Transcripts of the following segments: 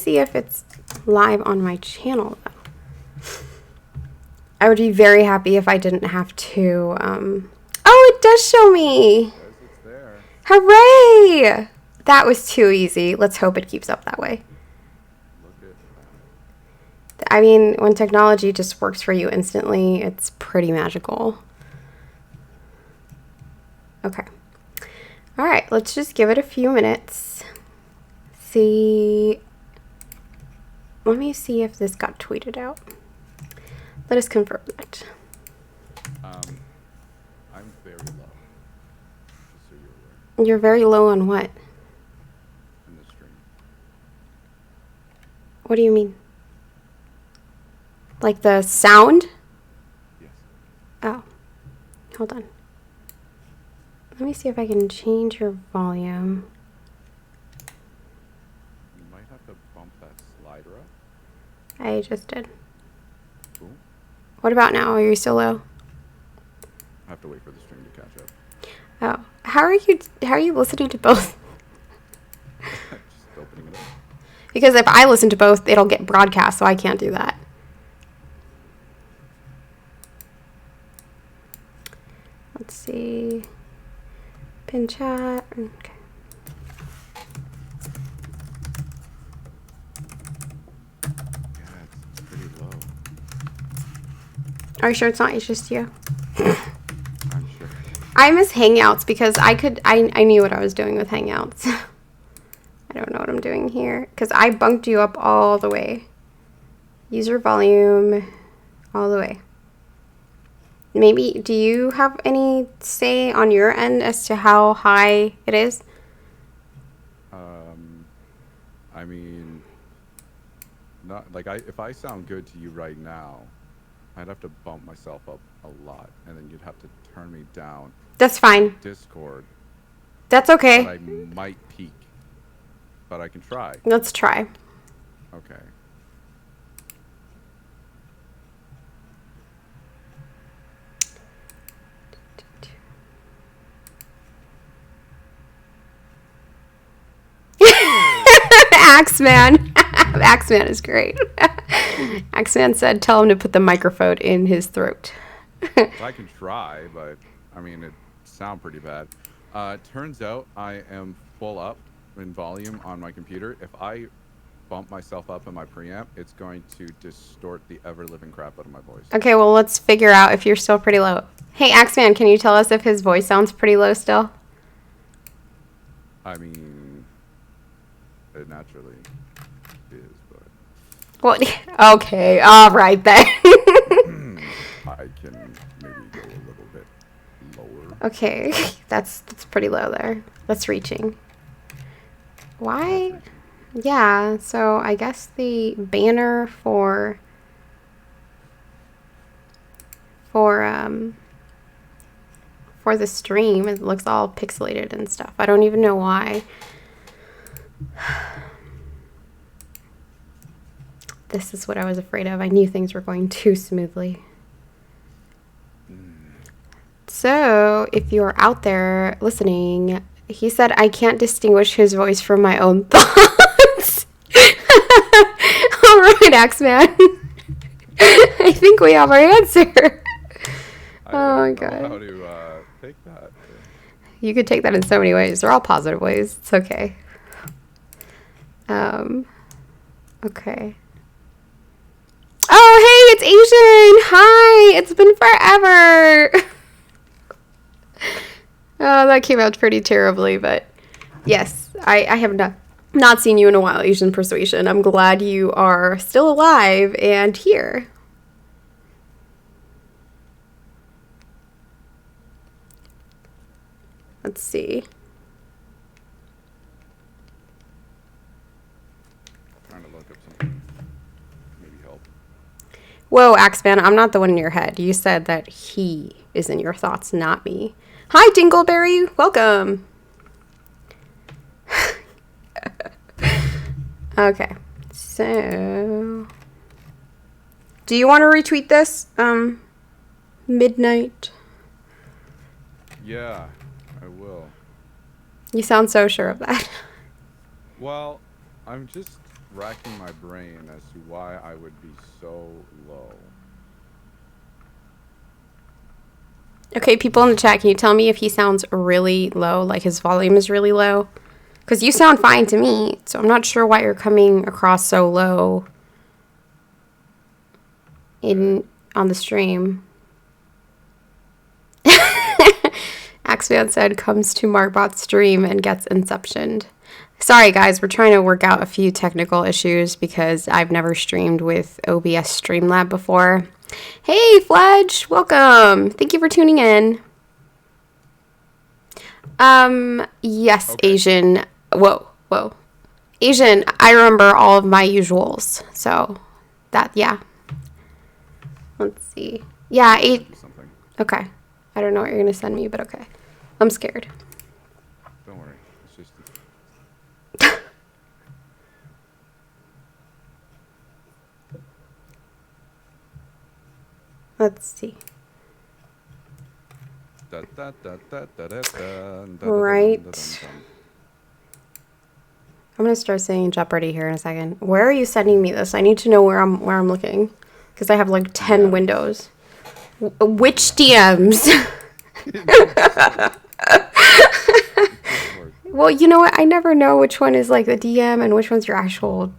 see if it's live on my channel, though. I would be very happy if I didn't have to, Oh, it does show me! It's there. Hooray! That was too easy. Let's hope it keeps up that way. Look at that. I mean, when technology just works for you instantly, it's pretty magical. Okay. All right, let's just give it a few minutes. See. Let me see if this got tweeted out. Let us confirm that. I'm very low. Just so you're aware. You're very low on what? In the stream. What do you mean? Like the sound? Yes. Oh. Hold on. Let me see if I can change your volume. You might have to bump that slider up. I just did. Cool. What about now? Are you still low? I have to wait for the stream to catch up. Oh. How are you listening to both? Just opening it up. Because if I listen to both, it'll get broadcast, so I can't do that. Let's see. Pin chat. Okay. Yeah, it's pretty low. Are you sure it's not? It's just you. I'm sure. I miss Hangouts because I knew what I was doing with Hangouts. I don't know what I'm doing here because I bunked you up all the way. User volume all the way. Maybe, do you have any say on your end as to how high it is? I mean, not like if I sound good to you right now, I'd have to bump myself up a lot, and then you'd have to turn me down. That's fine. Discord. That's okay. But I might peak, but I can try. Let's try. Okay. Axeman. Axeman is great. Axeman said, tell him to put the microphone in his throat. I can try, but I mean, it sounds pretty bad. Turns out I am full up in volume on my computer. If I bump myself up in my preamp, it's going to distort the ever-living crap out of my voice. Okay, well, let's figure out if you're still pretty low. Hey, Axeman, can you tell us if his voice sounds pretty low still? I mean, it naturally is, but... Well, okay, all right then. I can maybe go a little bit lower. Okay, that's pretty low there. That's reaching. Why? Yeah, so I guess the banner for the stream, it looks all pixelated and stuff. I don't even know why. This is what I was afraid of. I knew things were going too smoothly. So, if you're out there listening, he said I can't distinguish his voice from my own thoughts. All right, Axeman. I think we have our answer. Oh my god. I don't know how to take that. You could take that in so many ways. They're all positive ways. It's okay. Okay. Oh, hey, it's Asian. Hi. It's been forever. Oh, that came out pretty terribly, but yes, I have not seen you in a while, Asian Persuasion. I'm glad you are still alive and here. Let's see. Trying to look up something. Maybe help. Whoa, Axeman, I'm not the one in your head. You said that he is in your thoughts, not me. Hi, Dingleberry. Welcome. Okay. So, do you want to retweet this? Midnight. Yeah, I will. You sound so sure of that. Well, I'm just racking my brain as to why I would be so low. Okay, people in the chat, can you tell me if he sounds really low, like his volume is really low? Because you sound fine to me, so I'm not sure why you're coming across so low on the stream. Axeman said comes to Margbot's stream and gets inceptioned. Sorry guys, we're trying to work out a few technical issues because I've never streamed with OBS Streamlab before. Hey Fledge, welcome. Thank you for tuning in. Yes, okay. Asian. Whoa. Asian, I remember all of my usuals. So that, yeah. Let's see. Yeah, something. Okay. I don't know what you're going to send me, but okay. I'm scared. Don't worry. It's just... Let's see. Right. I'm going to start saying Jeopardy here in a second. Where are you sending me this? I need to know where I'm looking. Because I have like 10 windows. Which DMs? Well, you know what? I never know which one is like the DM and which one's your actual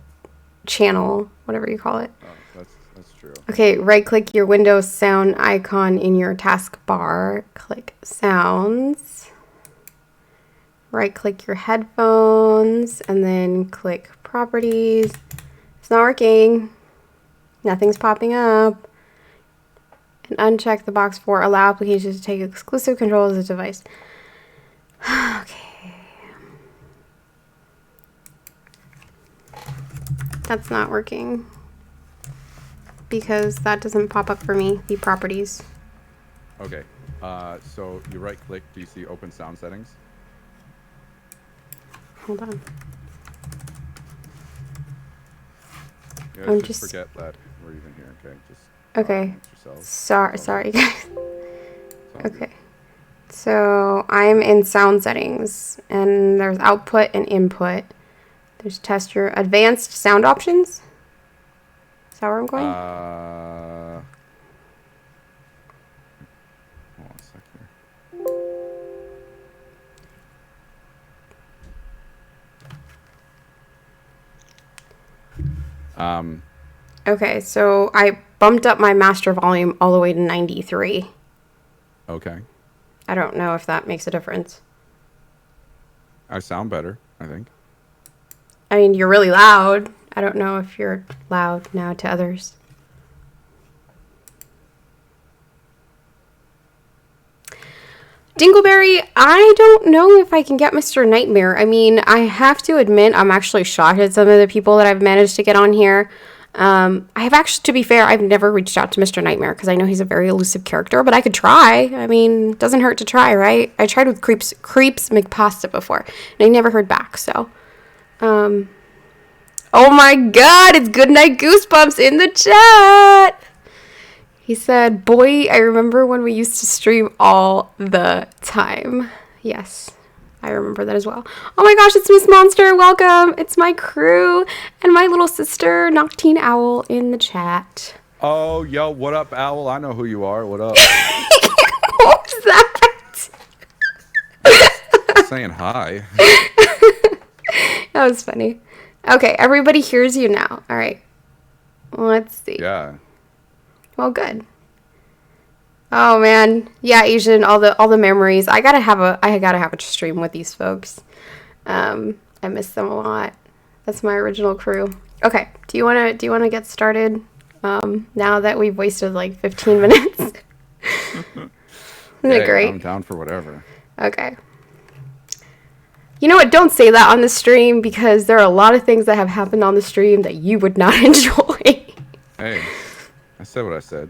channel, whatever you call it. Oh, that's true. Okay, right-click your Windows sound icon in your taskbar. Click Sounds. Right-click your headphones, and then click Properties. It's not working. Nothing's popping up. And uncheck the box for Allow applications to take exclusive control of the device. Okay. That's not working. Because that doesn't pop up for me, the properties. Okay. So you right click, do you see Open Sound Settings? Hold on. Yeah, just forget that we're even here, okay? Just okay. Sorry guys. Okay. So I'm in sound settings and there's output and input. There's test your advanced sound options. Is that where I'm going? Hold on a sec here. Okay, so I bumped up my master volume all the way to 93. Okay. I don't know if that makes a difference. I sound better, I think. I mean, you're really loud. I don't know if you're loud now to others. Dingleberry, I don't know if I can get Mr. Nightmare. I mean, I have to admit, I'm actually shocked at some of the people that I've managed to get on here. I have actually, to be fair, I've never reached out to Mr. Nightmare because I know he's a very elusive character, but I could try. I mean, it doesn't hurt to try, right? I tried with Creeps McPasta before, and I never heard back, so. Oh my god, it's Goodnight Goosebumps in the chat! He said, boy, I remember when we used to stream all the time. Yes, I remember that as well. Oh my gosh, it's Miss Monster, welcome! It's my crew and my little sister, Noctine Owl, in the chat. Oh, yo, what up, Owl? I know who you are, what up? What was that? Saying hi. That was funny. Okay, everybody hears you now. All right. Let's see. Yeah. Well, good. Oh man, yeah, Asian. All the memories. I gotta have a stream with these folks. I miss them a lot. That's my original crew. Okay. Do you wanna get started? Now that we've wasted like 15 minutes. Isn't it great? I'm down for whatever. Okay. You know what? Don't say that on the stream because there are a lot of things that have happened on the stream that you would not enjoy. Hey, I said what I said.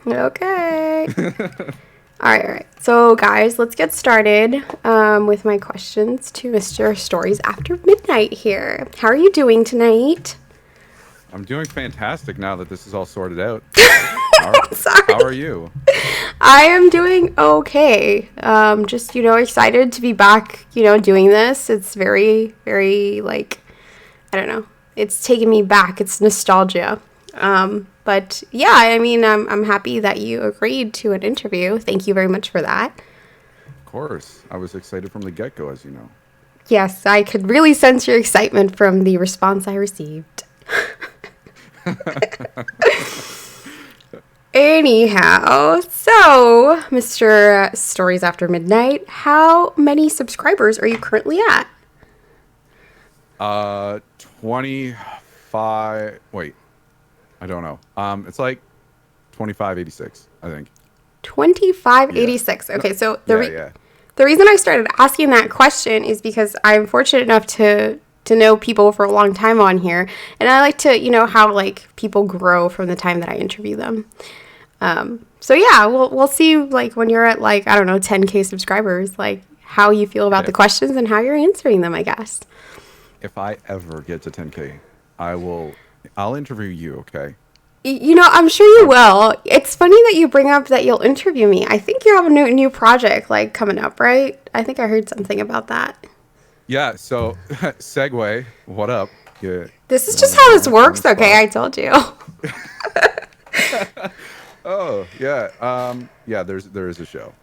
Okay. All right. So, guys, let's get started with my questions to Mr. Stories After Midnight here. How are you doing tonight? I'm doing fantastic now that this is all sorted out. Sorry. How are you? I am doing okay. Just, excited to be back, doing this. It's very, very, I don't know. it's taken me back. It's nostalgia. But yeah, I mean, I'm happy that you agreed to an interview. Thank you very much for that. Of course, I was excited from the get-go, as you know. Yes, I could really sense your excitement from the response I received. Anyhow, so Mr. Stories After Midnight, how many subscribers are you currently at? 25. Wait, I don't know. It's like 2586, I think. Yeah. 2586. No. Okay, so Yeah. the reason I started asking that question is because I'm fortunate enough to know people for a long time on here, and I like to, how like people grow from the time that I interview them. So yeah, we'll see like when you're at like, I don't know, 10K subscribers, like how you feel about the questions and how you're answering them, I guess. If I ever get to 10K, I'll interview you, okay? I'm sure you Um, will. It's funny that you bring up that you'll interview me. I think you have a new project like coming up, right? I think I heard something about that. yeah, so segue, what up? This is You want just to how join this us on the works, okay? spot? I told you. Oh, yeah. Yeah, there is a show.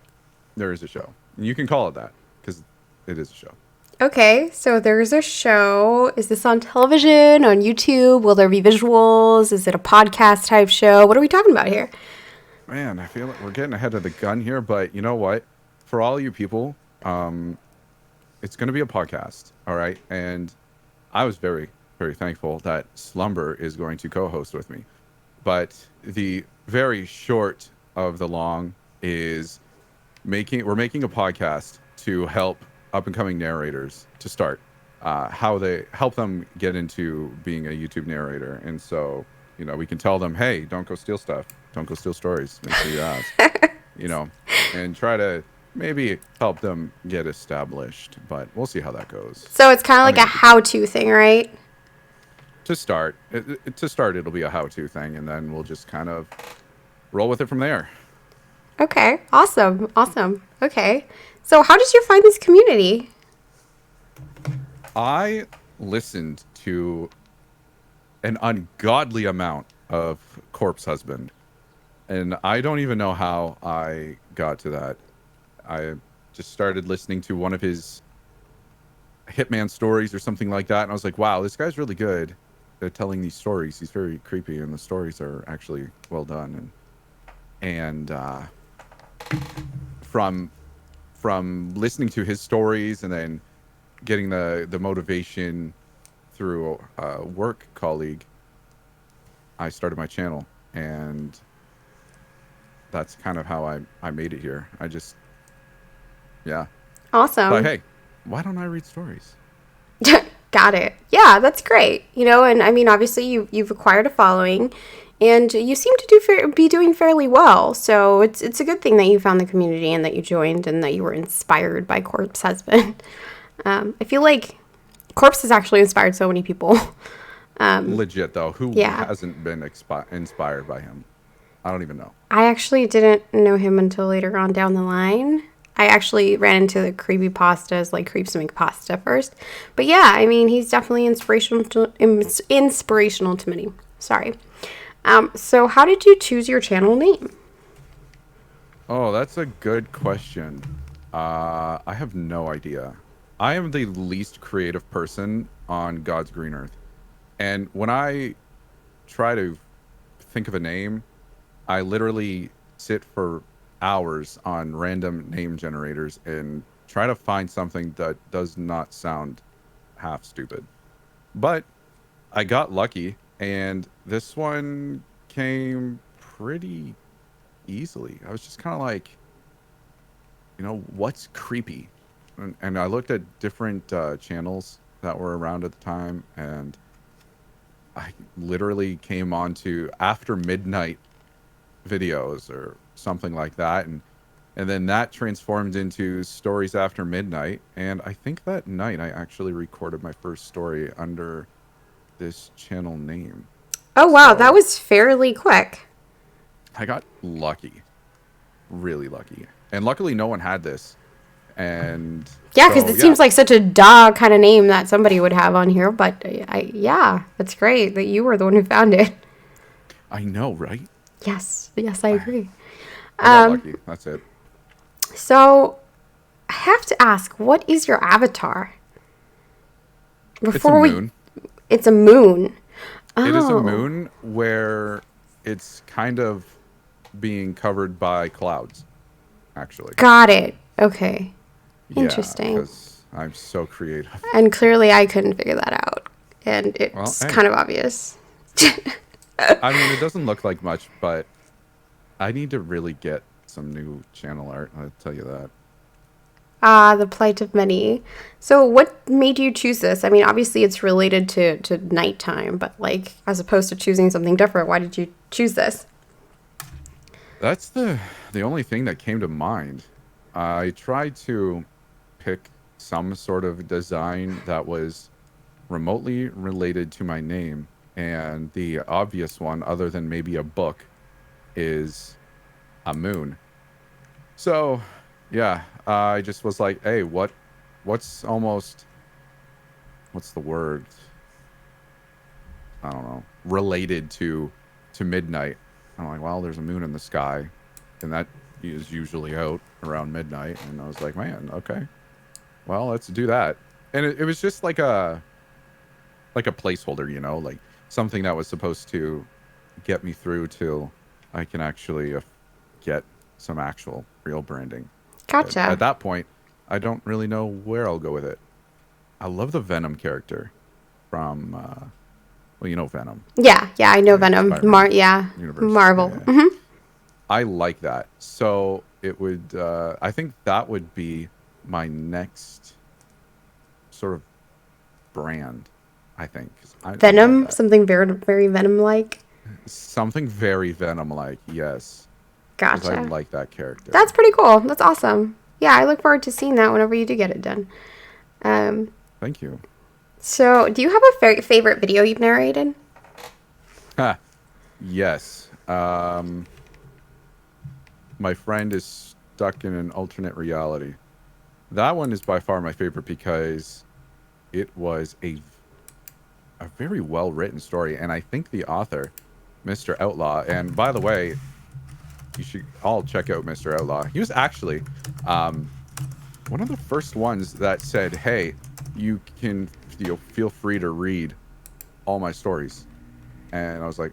There is a show. You can call it that because it is a show. Okay, so there's a show. Is this on television, on YouTube? Will there be visuals? Is it a podcast type show? What are we talking about here? Man, I feel like we're getting ahead of the gun here, but you know what? For all you people, it's going to be a podcast, all right? And I was very, very thankful that Slumber is going to co-host with me. But the very short of the long is we're making a podcast to help up and coming narrators to start how they help them get into being a YouTube narrator. And so, we can tell them, hey, don't go steal stuff, don't go steal stories, make sure you ask, you know, and try to maybe help them get established. But we'll see how that goes. So it's kind of I like think a it'll be fun. how-to thing, right? To start, it'll be a how-to thing, and then we'll just kind of roll with it from there. Okay, awesome, awesome. Okay, so how did you find this community? I listened to an ungodly amount of Corpse Husband, and I don't even know how I got to that. I just started listening to one of his Hitman stories or something like that, and I was like, wow, this guy's really good at telling these stories. He's very creepy, and the stories are actually well done. And from listening to his stories and then getting the motivation through a work colleague, I started my channel, and that's kind of how I made it here. I just, yeah. But Awesome. hey, why don't I read stories? Got it. Yeah, that's great. And I mean, obviously you've acquired a following, and you seem to be doing fairly well. So it's a good thing that you found the community and that you joined and that you were inspired by Corpse Husband. I feel like Corpse has actually inspired so many people. Legit though, who Yeah, hasn't been inspired by him? I don't even know. I actually didn't know him until later on down the line. I actually ran into the creepy pastas, like Creeps Make Pasta first. But yeah, I mean, he's definitely inspirational to many. Sorry. So how did you choose your channel name? Oh, that's a good question. I have no idea. I am the least creative person on God's green earth. And when I try to think of a name, I literally sit for hours on random name generators and try to find something that does not sound half stupid. But I got lucky, and this one came pretty easily. I was just kind of like, what's creepy? And I looked at different channels that were around at the time, and I literally came on to After Midnight videos or something like that, and then that transformed into Stories After Midnight. And I think that night I actually recorded my first story under this channel name. Oh wow, that So was fairly quick. I got lucky, really lucky, and luckily no one had this And Yeah, because so it yeah, seems like such a duh kind of name that somebody would have on here. But yeah, that's great that you were the one who found it. I know, right? Yes, yes, I agree. I got lucky. That's it. So I have to ask, what is your avatar? It's a Before we, moon. it's a moon. It is a Oh, moon where it's kind of being covered by clouds, actually. got it. Okay, Yeah, interesting. because I'm so creative. And clearly, I couldn't figure that out, and Well, it's hey, kind of obvious. I mean, it doesn't look like much, but I need to really get some new channel art. I'll tell you that. Ah, the plight of many. So, what made you choose this? I mean, obviously, it's related to nighttime, but like, as opposed to choosing something different, why did you choose this? That's the only thing that came to mind. I tried to pick some sort of design that was remotely related to my name, and the obvious one, other than maybe a book, is a moon. So, yeah, I just was like, "Hey, what's almost what's the word? I don't know, related to midnight." I'm like, "Well, there's a moon in the sky, and that is usually out around midnight." And I was like, "Man, okay, well, let's do that." And it was just like a placeholder, like something that was supposed to get me through till I can actually get some actual real branding. But at Gotcha. that point, I don't really know where I'll go with it. I love the Venom character from, well, Venom, Yeah, yeah, I know right? Venom. Spider-Man Yeah, universe. Marvel. Yeah, Hmm. I like that. So it would, I think that would be my next sort of brand. I think 'cause I love Venom, that. something very, very Venom like. Something very Venom-like, yes, because I Gotcha. like that That's character. pretty cool. That's awesome. Yeah, I look forward to seeing that whenever you do get it done. Um, Thank you. so, do you have a favorite video you've narrated? Ha, yes. My friend is stuck in an alternate reality. That one is by far my favorite because it was a very well written story, and I think the author, Mr. Outlaw, and by the way, you should all check out Mr. Outlaw. He was actually um, one of the first ones that said, "Hey, you can feel free to read all my stories," and I was like,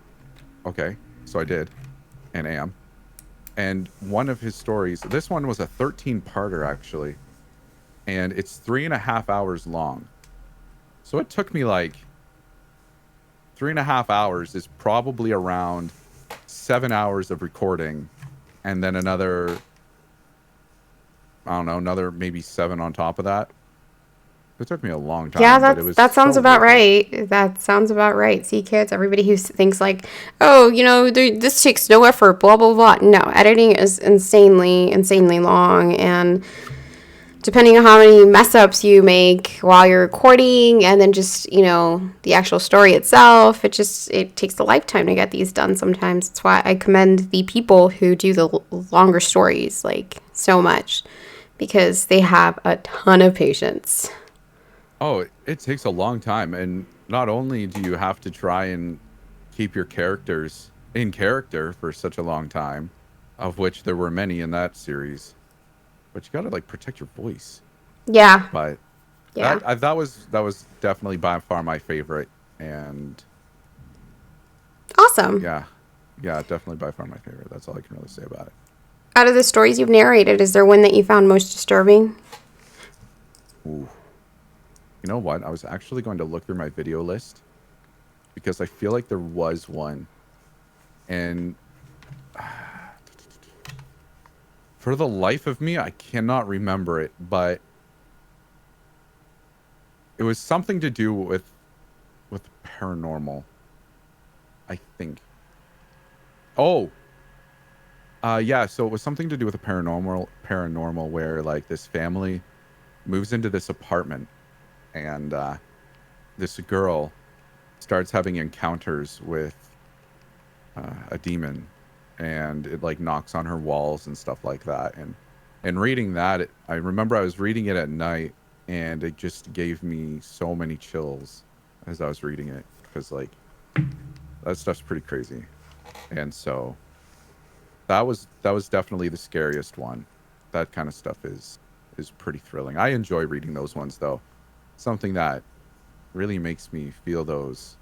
"Okay," so I did, and am. And one of his stories, this one was a 13-parter actually, and it's 3.5 hours long. So it took me like 3.5 hours is probably around 7 hours of recording, and then another, I don't know, another maybe seven on top of that. It took me a long Yeah, time, but it was that sounds so about worth it. right. That sounds about right. See, kids, everybody who thinks like, oh, this takes no effort, blah blah blah. No, editing is insanely, insanely long, and depending on how many mess ups you make while you're recording, and then just the actual story itself, it takes a lifetime to get these done. Sometimes that's why I commend the people who do the longer stories like so much because they have a ton of patience. Oh, it takes a long time, and not only do you have to try and keep your characters in character for such a long time, of which there were many in that series, but you got to like protect your voice. Yeah, But yeah. that was definitely by far my favorite, and Awesome. yeah, yeah, definitely by far my favorite. That's all I can really say about it. Out of the stories you've narrated, is there one that you found most disturbing? Ooh, you know what? I was actually going to look through my video list because I feel like there was one, and for the life of me, I cannot remember it, but it was something to do with paranormal, I think. Oh, yeah, so it was something to do with a paranormal where like this family moves into this apartment, and this girl starts having encounters with a demon, and it like knocks on her walls and stuff like that. And And reading that, I remember I was reading it at night, and it just gave me so many chills as I was reading it because like that stuff's pretty crazy. And so that was definitely the scariest one. That kind of stuff is pretty thrilling. I enjoy reading those ones though. Something that really makes me feel those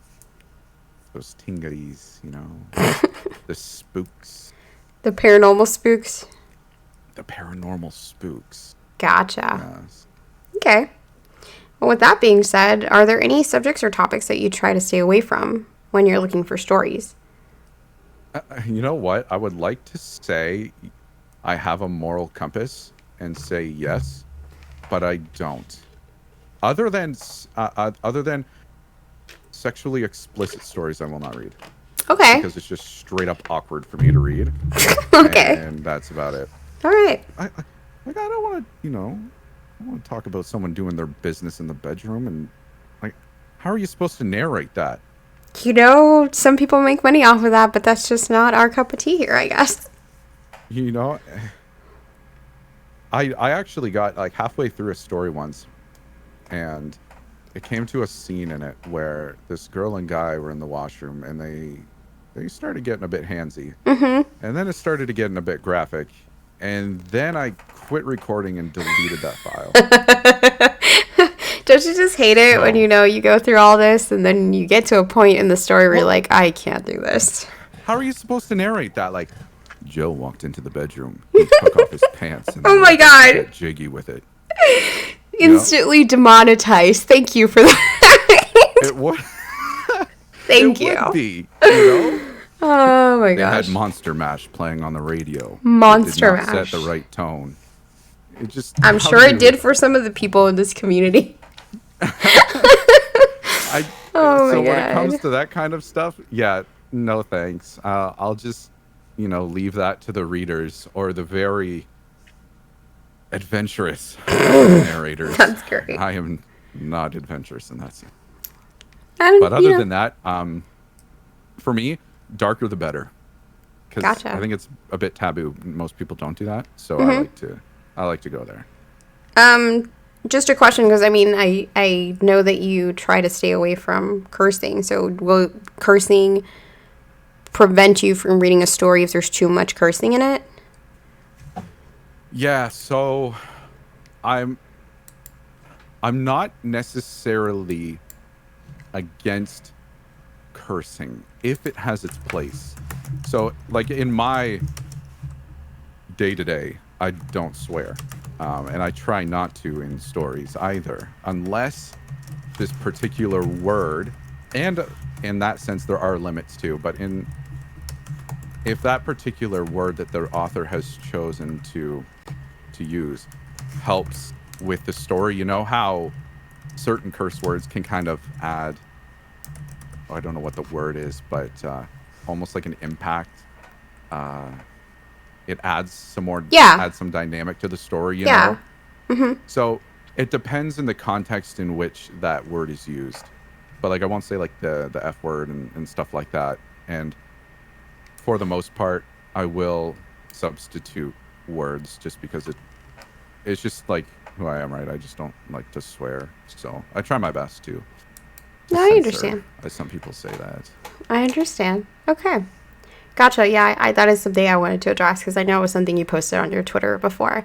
tinglies, the spooks, The paranormal spooks. the paranormal spooks. Gotcha. Yes. Okay. Well, with that being said, are there any subjects or topics that you try to stay away from when you're looking for stories? You know what? I would like to say I have a moral compass and say yes, but I don't. Other than sexually explicit stories, I will not read Okay. because it's just straight up awkward for me to read, Okay. and that's about it. All right. Like I don't want to, I want to talk about someone doing their business in the bedroom, and like, how are you supposed to narrate that? Some people make money off of that, but that's just not our cup of tea here, I guess. You know, I actually got like halfway through a story once, and it came to a scene in it where this girl and guy were in the washroom, and they started getting a bit handsy, and then it started to getting a bit graphic, and then I quit recording and deleted that file. Don't you just hate it when So you go through all this and then you get to a point in the story where you're like, I can't do this. how are you supposed to narrate that? Like, Joe walked into the bedroom, he took off his pants, and Oh then my went to God. get jiggy with it. Instantly demonetized. Thank you for that. It would. Thank It you. would be. You know. Oh my They had gosh. Monster Mash playing on the radio. Monster It did not Mash. set the right tone. It just. I'm How sure do it you? did for some of the people in this community. I. Oh So my when it comes God. to that kind of stuff, yeah, no thanks. I'll just, leave that to the readers or the very adventurous narrators. That's great. I am not adventurous in that sense. And, But other than that, for me, darker the better, because I gotcha. think it's a bit taboo. Most people don't do that, so Mm-hmm. I like to go there. Just a question, because I know that you try to stay away from cursing. So will cursing prevent you from reading a story if there's too much cursing in it? Yeah, so I'm I'm not necessarily against cursing if it has its place. So like in my day to day, I don't swear, and I try not to in stories either, unless this particular word, and in that sense there are limits too. But in if that particular word that the author has chosen to use helps with the story, you know how certain curse words can kind of add, oh, I don't know what the word is, but almost like an impact. Uh, it Yeah. adds some dynamic to the story, you Yeah. know? So it depends in the context in which that word is used. But like I won't say like the F word and stuff like that. And for the most part, I will substitute words just because it's just like who I am, right? I just don't like to swear. So I try my best to No, I censor, understand. as some people say that. I understand. Okay. Gotcha. Yeah, that is something I wanted to address because I know it was something you posted on your Twitter before.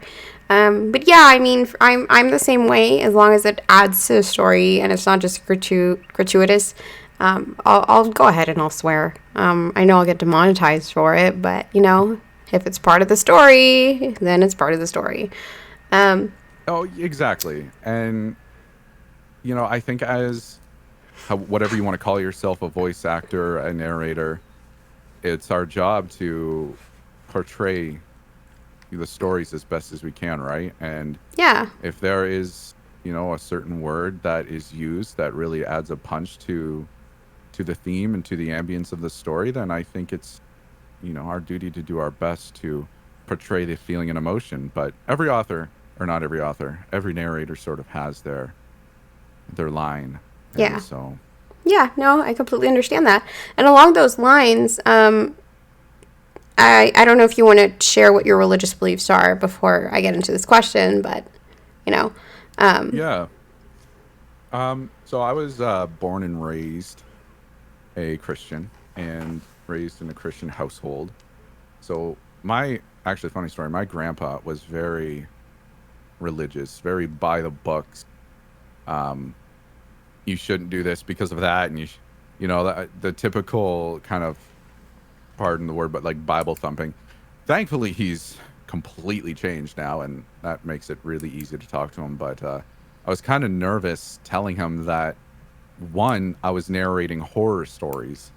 But yeah, I mean, I'm the same way as long as it adds to the story and it's not just gratuitous. I'll go ahead and I'll swear. I know I'll get demonetized for it, but if it's part of the story, then it's part of the story. Um, Oh, exactly. And I think as whatever you want to call yourself, a voice actor, a narrator, it's our job to portray the stories as best as we can, right? And yeah, if there is, a certain word that is used that really adds a punch to the theme and to the ambience of the story, then I think it's, our duty to do our best to portray the feeling and emotion. But every author, or not every author, every narrator sort of has their line. And yeah, so yeah. No, I completely understand that. And along those lines, I don't know if you want to share what your religious beliefs are before I get into this question, but you know, um, Yeah. So I was born and raised a Christian and raised in a Christian household. So my actually funny story, my grandpa was very religious, very by the books. Um, you shouldn't do this because of that, and the typical kind of, pardon the word, but like Bible thumping. Thankfully, he's completely changed now, and that makes it really easy to talk to him. But I was kind of nervous telling him that one, I was narrating horror stories,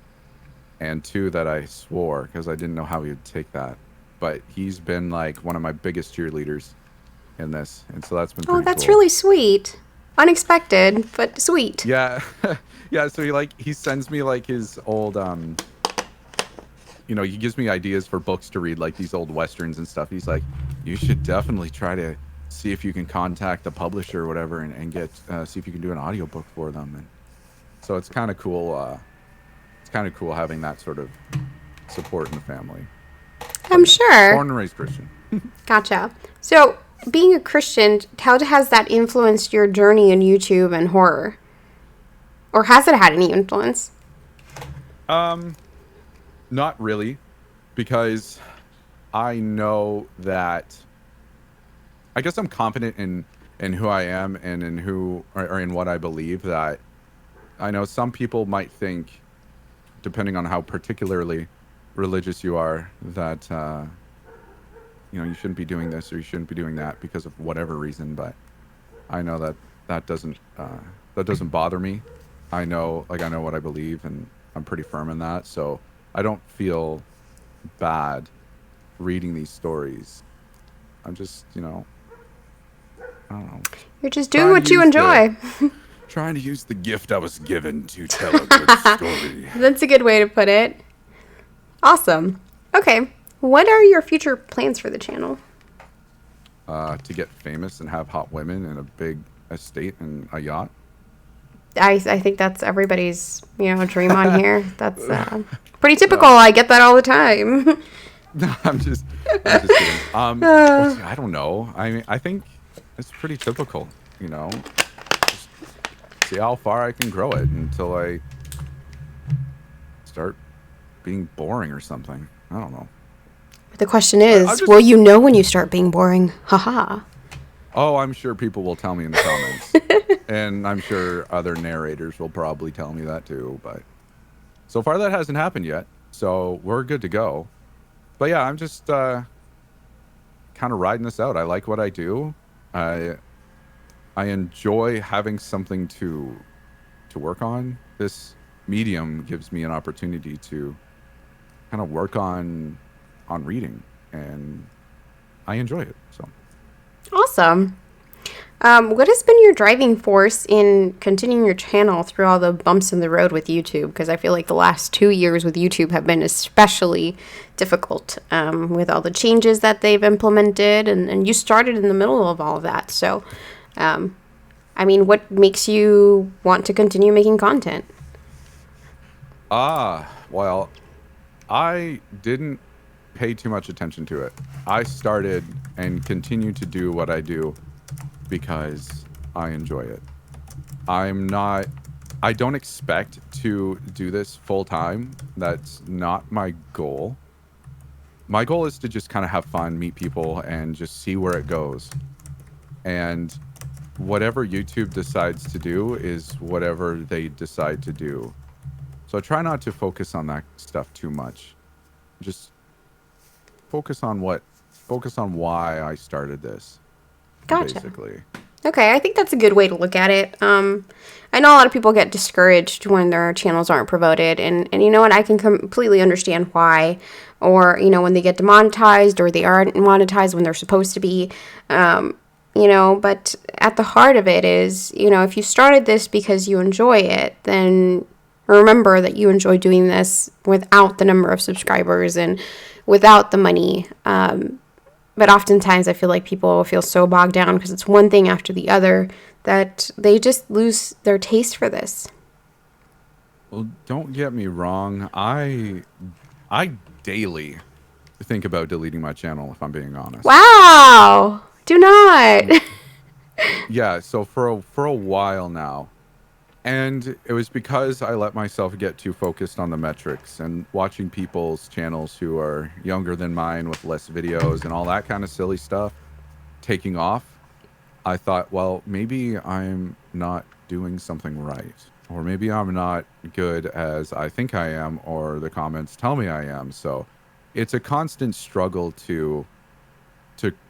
and two, that I swore because I didn't know how he would take that. But he's been like one of my biggest cheerleaders in this, and so that's been oh, pretty that's cool. really sweet, unexpected, but sweet. Yeah, yeah. So he sends me like his old he gives me ideas for books to read, like these old westerns and stuff. He's like, you should definitely try to see if you can contact the publisher or whatever, and get see if you can do an audiobook for them. And so it's kind of cool. It's kind of cool having that sort of support in the family. But I'm yeah, sure. born and raised Christian. Gotcha. So, being a Christian, how has that influenced your journey in YouTube and horror? Or has it had any influence? Not really, because I know that I guess I'm confident in who I am and in who or in what I believe. That I know some people might think, depending on how particularly religious you are, that you shouldn't be doing this or you shouldn't be doing that because of whatever reason. But I know that doesn't bother me. I know what I believe, and I'm pretty firm in that. So I don't feel bad reading these stories. I'm just, I don't know, You're just doing trying to what you use the enjoy. trying to use the gift I was given to tell a good story. That's a good way to put it. Awesome. Okay. What are your future plans for the channel? To get famous and have hot women and a big estate and a yacht. I think that's everybody's, dream on here. That's pretty typical. No, I get that all the time. no, I'm just kidding. I don't know. I mean, I think it's pretty typical. Just see how far I can grow it until I start being boring or something. I don't know. The question I'm is, just. will you know when you start being boring? Haha. Oh, I'm sure people will tell me in the comments, and I'm sure other narrators will probably tell me that too. But so far, that hasn't happened yet, so we're good to go. But yeah, I'm just kind of riding this out. I like what I do. I I enjoy having something to work on. This medium gives me an opportunity to kind of work on reading, and I enjoy it. So Awesome. What has been your driving force in continuing your channel through all the bumps in the road with YouTube? Because I feel like the last 2 years with YouTube have been especially difficult with all the changes that they've implemented, and you started in the middle of all of that. So, I mean, what makes you want to continue making content? well, I didn't pay too much attention to it. I started and continue to do what I do because I enjoy it. I don't expect to do this full time. That's not my goal. My goal is to just kind of have fun, meet people, and just see where it goes. And whatever YouTube decides to do is whatever they decide to do. So I try not to focus on that stuff too much. Just focus on why I started this, Gotcha. basically. Okay, I think that's a good way to look at it. I know a lot of people get discouraged when their channels aren't promoted, and you know what? I can completely understand why. Or, when they get demonetized or they aren't monetized when they're supposed to be. But at the heart of it is, if you started this because you enjoy it, then remember that you enjoy doing this without the number of subscribers and without the money. But oftentimes I feel like people feel so bogged down because it's one thing after the other that they just lose their taste for this. Well, don't get me wrong. I daily think about deleting my channel, if I'm being honest. Wow. Do not. Yeah, so for a while now. And it was because I let myself get too focused on the metrics and watching people's channels who are younger than mine with less videos and all that kind of silly stuff taking off. I thought, well, maybe I'm not doing something right. Or maybe I'm not good as I think I am, or the comments tell me I am. So it's a constant struggle to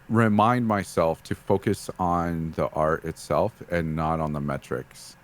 remind myself to focus on the art itself and not on the metrics.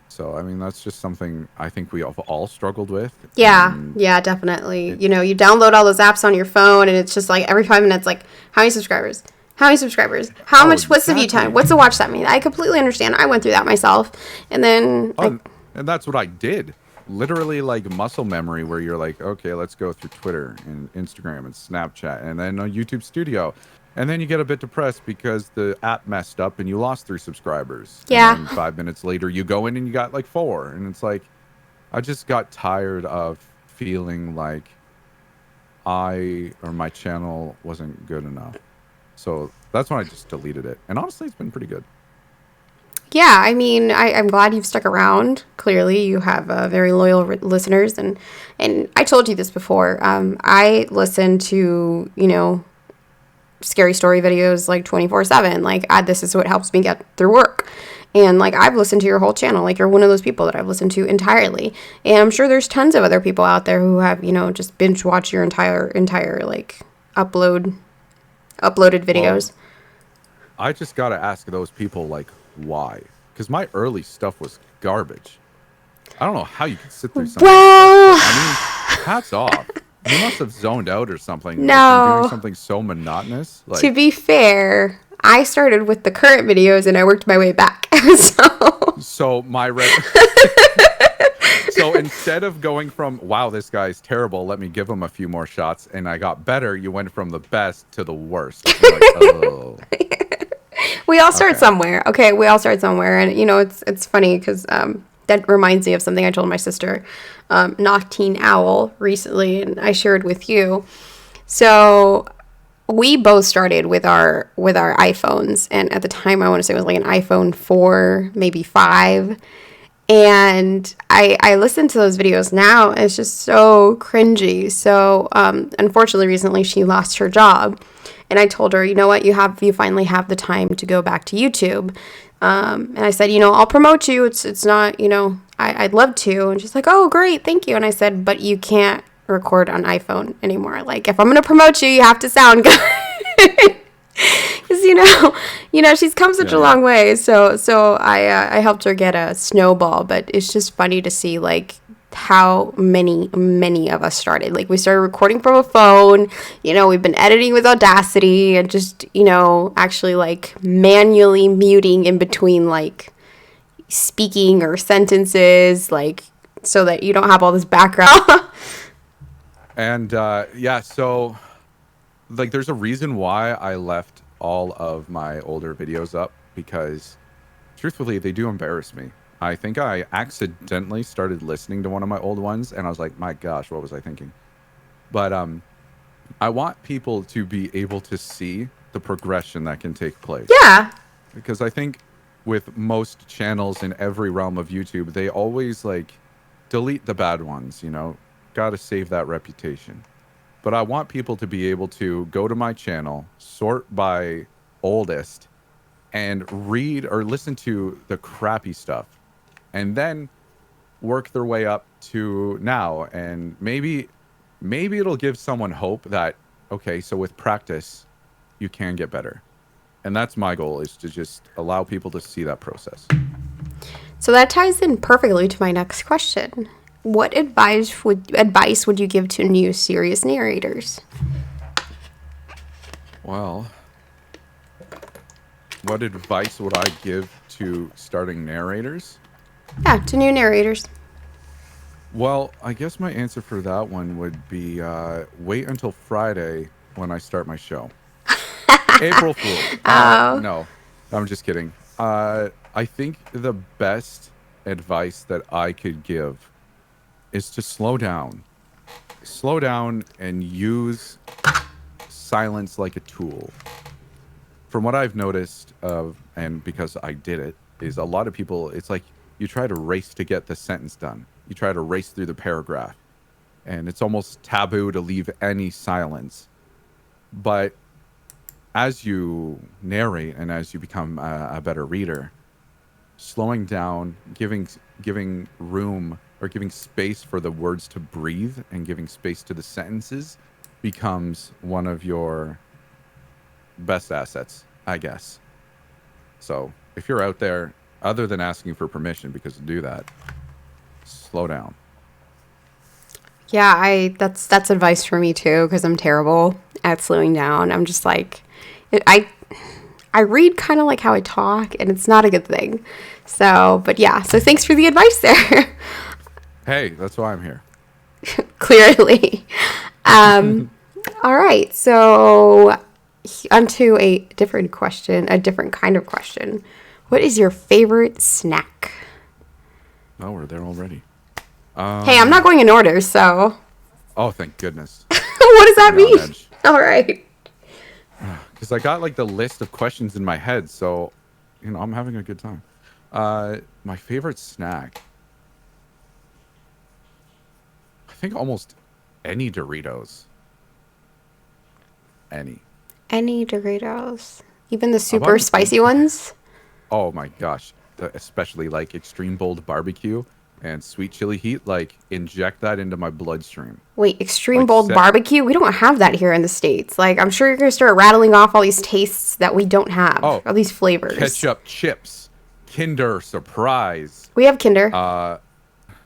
So I mean that's just something I think we have all struggled with. Yeah, And yeah, definitely. it, You know, you download all those apps on your phone, and it's just like every 5 minutes, like, how many subscribers? How many subscribers? How oh, much? What's the view time? exactly. What's the watch time? I completely understand. I went through that myself, and then Oh, and that's what I did. Literally like muscle memory where you're like, okay, let's go through Twitter and Instagram and Snapchat and then on YouTube Studio. And then you get a bit depressed because the app messed up and you lost 3 subscribers. And yeah, then 5 minutes later you go in and you got like 4. And it's like I just got tired of feeling like I or my channel wasn't good enough. So that's when I just deleted it. And honestly, it's been pretty good. yeah. I mean, I'm glad you've stuck around. Clearly, you have very loyal listeners, and I told you this before. I listen to scary story videos like 24/7. Like, this is what helps me get through work. And like, I've listened to your whole channel. Like, you're one of those people that I've listened to entirely. And I'm sure there's tons of other people out there who have, just binge watch your entire like uploaded Well, videos. I just got to ask those people, like, why? Because my early stuff was garbage. I don't know how you can sit through some of that stuff, Well, but I mean, hats off. You must have zoned out or something, like from doing no. something so monotonous. To Like, be fair, I started with the current videos and I worked my way back. So so so instead of going from, wow, this guy's terrible, let me give him a few more shots, and I got better, you went from the best to the worst. I'm like, oh, we all start okay. somewhere. Okay, we all start somewhere, and it's funny because that reminds me of something I told my sister, Noctine Owl, recently, and I shared with you. So we both started with our iPhones, and at the time I want to say it was like an iPhone 4, maybe 5. And I listen to those videos now, and it's just so cringy. So unfortunately, recently she lost her job, and I told her, you know what, you finally have the time to go back to YouTube. And I said, I'll promote you. It's not, I'd love to. And she's like, oh, great, thank you. And I said, but you can't record on iPhone anymore. Like, if I'm gonna promote you, you have to sound good. Because she's come such Yeah, a yeah. long way. So I helped her get a snowball, but it's just funny to see like how many of us started. Like, we started recording from a phone. We've been editing with Audacity and just actually like manually muting in between like speaking or sentences, like so that you don't have all this background. And yeah, so like there's a reason why I left all of my older videos up because truthfully, they do embarrass me. I think I accidentally started listening to one of my old ones and I was like, my gosh, what was I thinking? But I want people to be able to see the progression that can take place. Yeah. Because I think with most channels in every realm of YouTube, they always like delete the bad ones, got to save that reputation. But I want people to be able to go to my channel, sort by oldest, and read or listen to the crappy stuff, and then work their way up to now. And maybe it'll give someone hope that, okay, so with practice, you can get better. And that's my goal, is to just allow people to see that process. So that ties in perfectly to my next question. What advice would you give to new serious narrators? Well, what advice would I give to starting narrators? Yeah, to new narrators. Well, I guess my answer for that one would be wait until Friday when I start my show. April Fools. Oh, No, I'm just kidding. I think the best advice that I could give is to slow down. Slow down and use silence like a tool. From what I've noticed and because I did it, is a lot of people, it's like you try to race to get the sentence done. You try to race through the paragraph. And it's almost taboo to leave any silence. But as you narrate and as you become a better reader, slowing down, giving room or giving space for the words to breathe and giving space to the sentences becomes one of your best assets, I guess. So if you're out there, other than asking for permission, because to do that, slow down. Yeah, that's advice for me too, because I'm terrible at slowing down. I'm just like, I read kind of like how I talk, and it's not a good thing. So, but yeah, so thanks for the advice there. Hey, that's why I'm here. Clearly. All right, so onto a different question, a different kind of question. What is your favorite snack? Oh, we're there already. Hey, I'm not going in order, so. Oh, thank goodness. What does that mean? All right. Because I got like the list of questions in my head, so I'm having a good time. My favorite snack. I think almost any Doritos. Any Doritos. Even the super spicy ones? Oh my gosh. Especially like extreme bold barbecue and sweet chili heat. Like inject that into my bloodstream. Wait, extreme bold barbecue? We don't have that here in the States. Like, I'm sure you're going to start rattling off all these tastes that we don't have. Oh, all these flavors. Ketchup chips. Kinder Surprise. We have Kinder.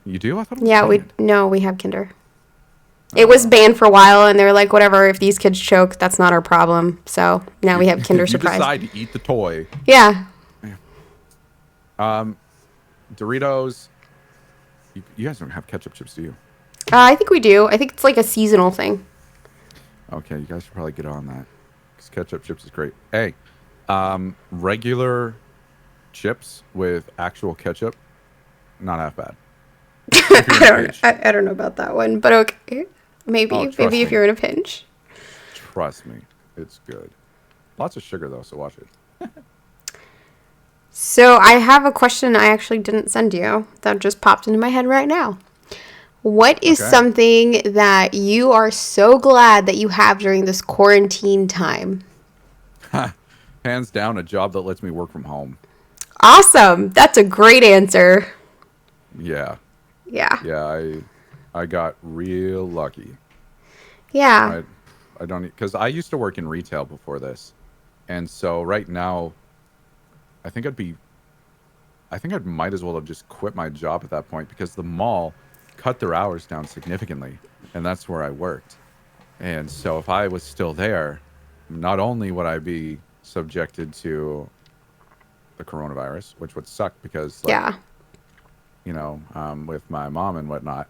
You do? I thought we have Kinder. It was banned for a while, and they were like, whatever, if these kids choke, that's not our problem. So now we have Kinder Surprise. You decide to eat the toy. Yeah. Doritos. You guys don't have ketchup chips, do you? I think we do. I think it's like a seasonal thing. Okay, you guys should probably get on that. Because ketchup chips is great. Hey, regular chips with actual ketchup, not half bad. I don't know about that one, but okay. Maybe if you're in a pinch. Trust me, it's good. Lots of sugar though, so watch it. So I have a question I actually didn't send you that just popped into my head right now. What is something that you are so glad that you have during this quarantine time? Hands down, a job that lets me work from home. Awesome. That's a great answer. Yeah. Yeah. Yeah, I got real lucky. Yeah. I don't, because I used to work in retail before this. And so right now, I think I might as well have just quit my job at that point because the mall cut their hours down significantly. And that's where I worked. And so if I was still there, not only would I be subjected to the coronavirus, which would suck because, like, yeah. With my mom and whatnot,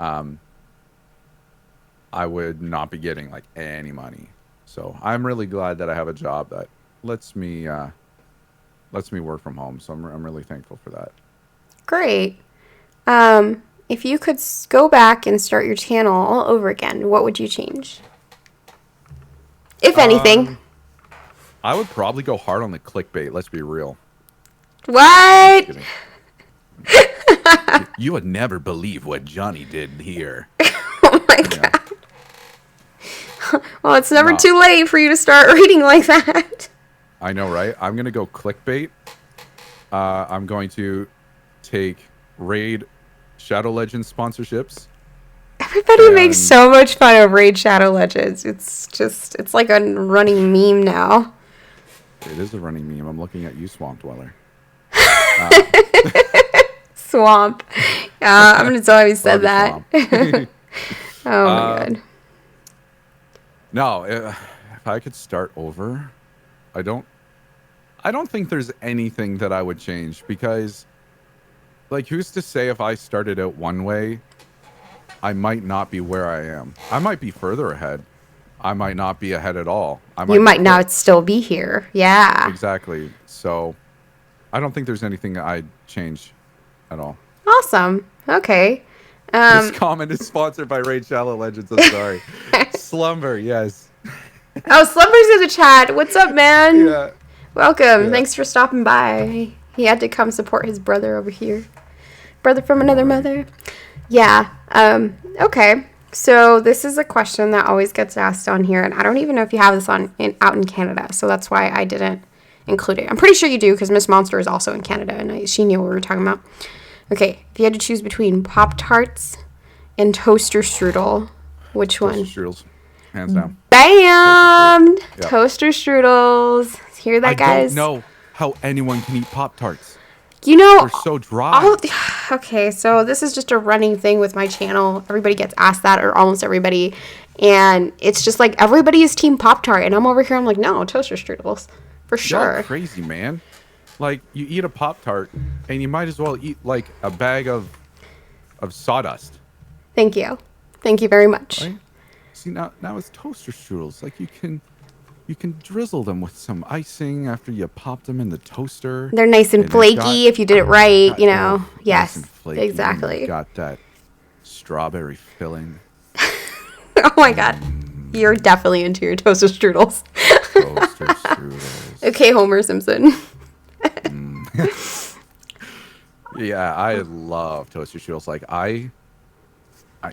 I would not be getting like any money. So I'm really glad that I have a job that lets me work from home. So I'm really thankful for that. Great. If you could go back and start your channel all over again, what would you change? If anything. I would probably go hard on the clickbait. Let's be real. What? You would never believe what Johnny did here. Oh my God. Well, it's never too late for you to start reading like that. I know, right? I'm going to go clickbait. I'm going to take Raid Shadow Legends sponsorships. Everybody makes so much fun of Raid Shadow Legends. It's like a running meme now. It is a running meme. I'm looking at you, Swamp Dweller. Swamp. I'm going to tell him he said that. Oh my God. No, if I could start over, I don't think there's anything that I would change because, like, who's to say if I started out one way, I might not be where I am. I might be further ahead. I might not be ahead at all. You might not still be here. Yeah. Exactly. So I don't think there's anything I'd change at all. Awesome. Okay. This comment is sponsored by Raid Shadow Legends. I'm sorry. Slumber, yes. Oh, Slumber's in the chat. What's up, man? Yeah. Welcome. Yeah. Thanks for stopping by. He had to come support his brother over here. Brother from another mother. Yeah. Okay. So this is a question that always gets asked on here, and I don't even know if you have this out in Canada, so that's why I didn't include it. I'm pretty sure you do because Miss Monster is also in Canada, and she knew what we were talking about. Okay, if you had to choose between Pop-Tarts and toaster strudel, which one? Toaster strudels, hands down. Bam! Yep. Toaster strudels. Hear that, I guys? don't know how anyone can eat Pop-Tarts. You know, They're so dry. okay, so this is just a running thing with my channel. Everybody gets asked that, or almost everybody. And it's just like, everybody is team Pop-Tart. And I'm over here, I'm like, no, toaster strudels. For sure. Y'all crazy, man. Like, you eat a Pop-Tart, and you might as well eat, like, a bag of sawdust. Thank you. Thank you very much. Right? See, now it's toaster strudels. Like, you can drizzle them with some icing after you pop them in the toaster. They're nice and flaky if you did it right, you know. Oh, yes, nice and flaky, exactly. and got that strawberry filling. Oh my god. You're definitely into your toaster strudels. Toaster strudels. Okay, Homer Simpson. Yeah, I love toaster strudels. Like, I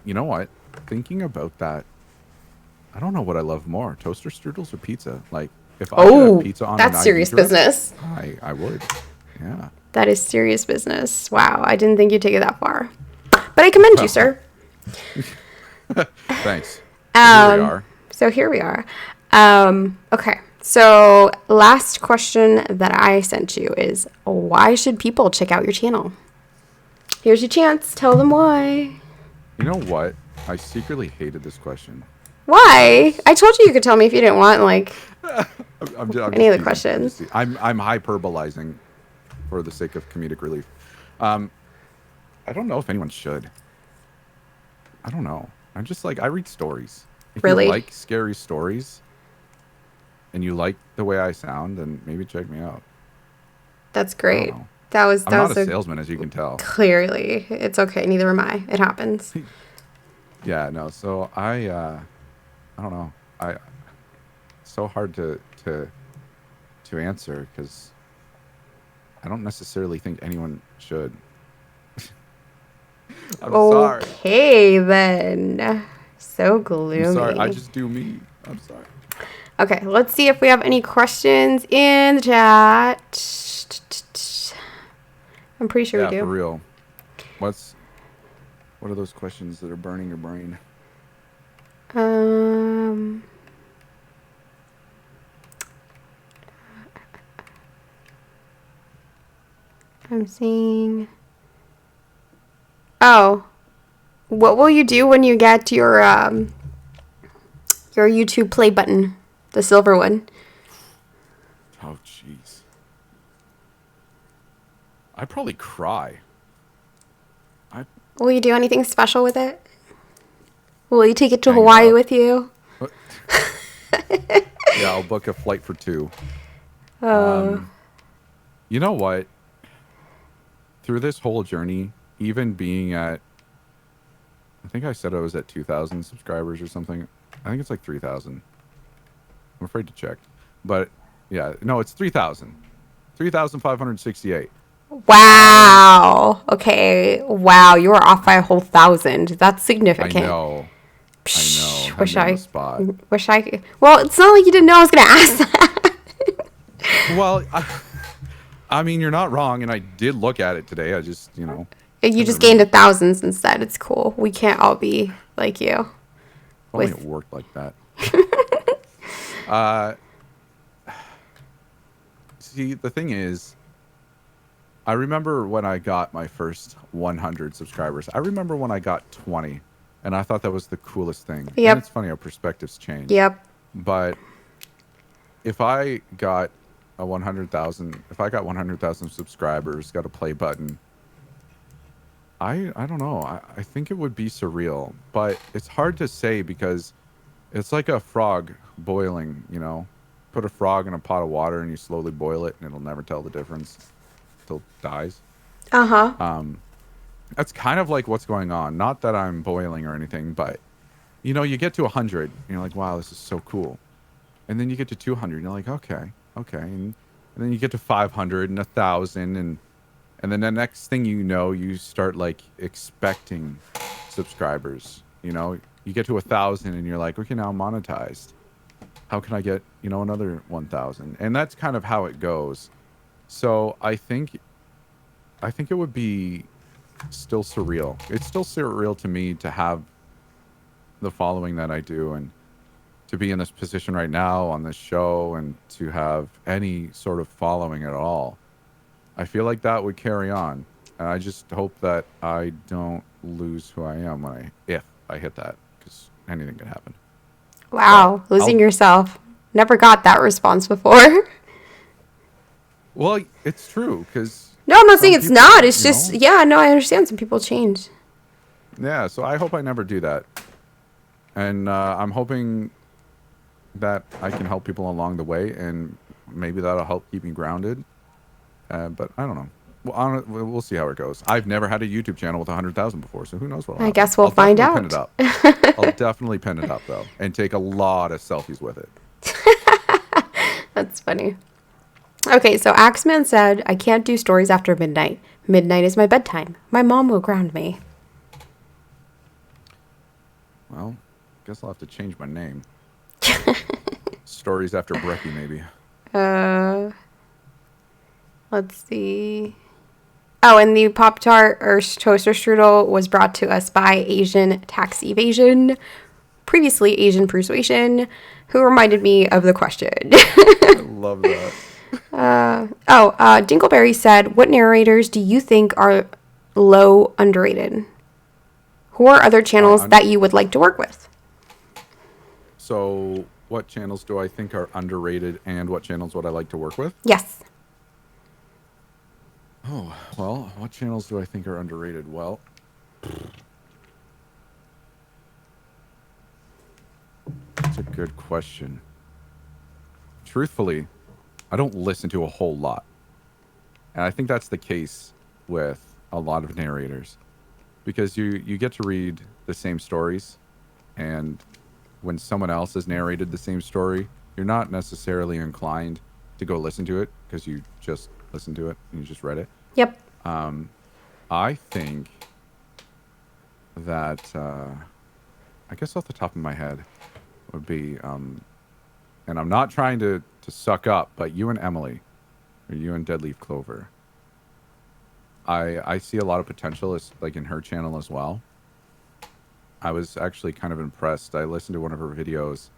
you know what? Thinking about that, I don't know what I love more, toaster strudels or pizza. Like, if I could have pizza on that's an serious IV drip, business. I would. Yeah. That is serious business. Wow, I didn't think you'd take it that far. But I commend you, sir. Thanks. Here we are. So here we are. Okay. So last question that I sent you is, why should people check out your channel? Here's your chance. Tell them why. You know what? I secretly hated this question. Why? I told you could tell me if you didn't want, like, I'm any other teasing. questions. I'm hyperbolizing for the sake of comedic relief. I don't know if anyone should. I don't know. I'm just like, I read stories. If Really? you like scary stories and you like the way I sound, then maybe check me out. That's great. know. That was I'm not a salesman, as you can tell. clearly. It's okay. Neither am I. It happens. Yeah, no. So I don't know. It's so hard to answer because I don't necessarily think anyone should. I'm sorry. Okay, then. So gloomy. I'm sorry. I just do me. I'm sorry. Okay, let's see if we have any questions in the chat. I'm pretty sure we do. Yeah, for real. What are those questions that are burning your brain? I'm seeing. Oh, what will you do when you get your YouTube play button, the silver one? Oh, jeez. I'd probably cry. Will you do anything special with it? Will you take it to Hang it Hawaii up. with you? Yeah, I'll book a flight for 2. Oh. You know what? Through this whole journey, even being at, I think I said I was at 2,000 subscribers or something. I think it's like 3,000. I'm afraid to check. But yeah, no, it's 3,000. 3,568. Wow. Okay. Wow. You are off by a whole 1,000. That's significant. I know. Psh, Wish Wish I could. Well, it's not like you didn't know I was going to ask that. Well, I mean, you're not wrong, and I did look at it today. I just, You just gained 1,000 instead. It's cool. We can't all be like you. Only it worked like that. See, the thing is, I remember when I got my first 100 subscribers. I remember when I got 20, and I thought that was the coolest thing. Yep. And it's funny how perspectives change. Yep. But if I got 100,000 subscribers, got a play button, I don't know. I think it would be surreal, but it's hard to say because it's like a frog boiling, Put a frog in a pot of water and you slowly boil it and it'll never tell the difference until it dies. Uh-huh. That's kind of like what's going on. Not that I'm boiling or anything, but you get to 100 and you're like, wow, this is so cool. and then you get to 200 and you're like, okay, and then you get to 500 and 1,000, and then the next thing you know, you start like expecting subscribers. You get to 1,000 and you're like, okay, now I'm monetized. How can I get another 1,000? And that's kind of how it goes. So I think it would be still surreal. It's still surreal to me to have the following that I do, and to be in this position right now on this show, and to have any sort of following at all. I feel like that would carry on. And I just hope that I don't lose who I am if I hit that, because anything could happen. Wow, But losing yourself. Never got that response before. well, it's true, because No, I'm not saying some it's people, not. It's just, yeah, no, I understand. Some people change. yeah. So I hope I never do that, and I'm hoping that I can help people along the way, and maybe that'll help keep me grounded. But I don't know. Well, we'll see how it goes. I've never had a YouTube channel with 100,000 before, so who knows what'll I happen. guess we'll I'll find definitely out. pin it up. I'll definitely pin it up, though, and take a lot of selfies with it. That's funny. Okay, so Axeman said, I can't do stories after midnight. Midnight is my bedtime. My mom will ground me. Well, guess I'll have to change my name. Stories after Brecky, maybe. Let's see. Oh, and the Pop-Tart or toaster strudel was brought to us by Asian Tax Evasion, previously Asian Persuasion, who reminded me of the question. I love that. Dingleberry said, what narrators do you think are low underrated? Who are other channels that you would like to work with? So, what channels do I think are underrated, and what channels would I like to work with? Yes. Oh, well, what channels do I think are underrated? Well, that's a good question. Truthfully, I don't listen to a whole lot. And I think that's the case with a lot of narrators, because you get to read the same stories, and when someone else has narrated the same story, you're not necessarily inclined to go listen to it because you just listened to it and you just read it. Yep. I think that I guess off the top of my head would be and I'm not trying to suck up, but you and Emily, or you and Deadleaf Clover. I see a lot of potential like in her channel as well. I was actually kind of impressed. I listened to one of her videos,